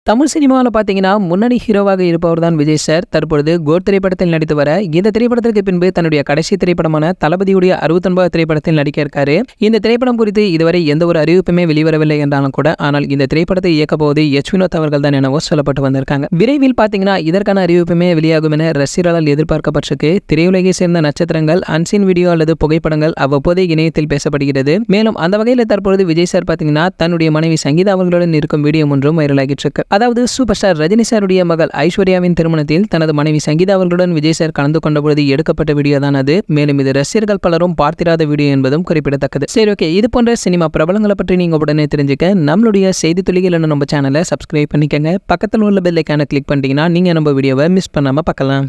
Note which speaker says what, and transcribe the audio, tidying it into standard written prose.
Speaker 1: தமிழ் சினிமாவில் பார்த்தீங்கன்னா முன்னணி ஹீரோவாக இருப்பவர் தான் விஜய் சார். தற்பொழுது கோட் திரைப்படத்தில் நடித்து வர இந்த திரைப்படத்திற்கு பின்பு தன்னுடைய கடைசி திரைப்படமான தளபதியுடைய 69வது திரைப்படத்தில் நடிக்க இருக்காரு. இந்த திரைப்படம் குறித்து இதுவரை எந்த ஒரு அறிவிப்புமே வெளிவரவில்லை என்றாலும் கூட, ஆனால் இந்த திரைப்படத்தை இயக்கப் போவது எச் வினோத் அவர்கள் தான் எனவோ சொல்லப்பட்டு வந்திருக்காங்க. விரைவில் பார்த்தீங்கன்னா இதற்கான அறிவிப்புமே வெளியாகும் என ரசிகர்களால் எதிர்பார்க்கப்பட்டிருக்கு. திரையுலகை சேர்ந்த நட்சத்திரங்கள் அன்சீன் வீடியோ அல்லது புகைப்படங்கள் அவ்வப்போதே இணையத்தில் பேசப்படுகிறது. மேலும் அந்த வகையில் தற்பொழுது விஜய் சார் பார்த்தீங்கன்னா தன்னுடைய மனைவி சங்கீதா அவர்களுடன் இருக்கும் வீடியோ ஒன்றும் வைரலாகிட்டு இருக்கு. அதாவது சூப்பர் ஸ்டார் ரஜினி சாருடைய மகள் ஐஸ்வர்யாவின் திருமணத்தில் தனது மனைவி சங்கீதா அவர்களுடன் விஜய் சார் கலந்து கொண்ட பொழுது எடுக்கப்பட்ட வீடியோ தான் அது. மேலும் இது ரசிகர்கள் பலரும் பார்த்திராத வீடியோ என்பதும் குறிப்பிடத்தக்கது. சரி, ஓகே, இது போன்ற சினிமா பிரபலங்களை பற்றி நீங்க உடனே தெரிஞ்சுக்க நம்மளுடைய செய்தி துளிகள் நம்ம சேனலை சப்ஸ்கிரைப் பண்ணிக்கங்க. பக்கத்தில் உள்ள பெல் ஐகானை கிளிக் பண்ணிட்டீங்கன்னா நீங்க நம்ம வீடியோவை மிஸ் பண்ணாம பார்க்கலாம்.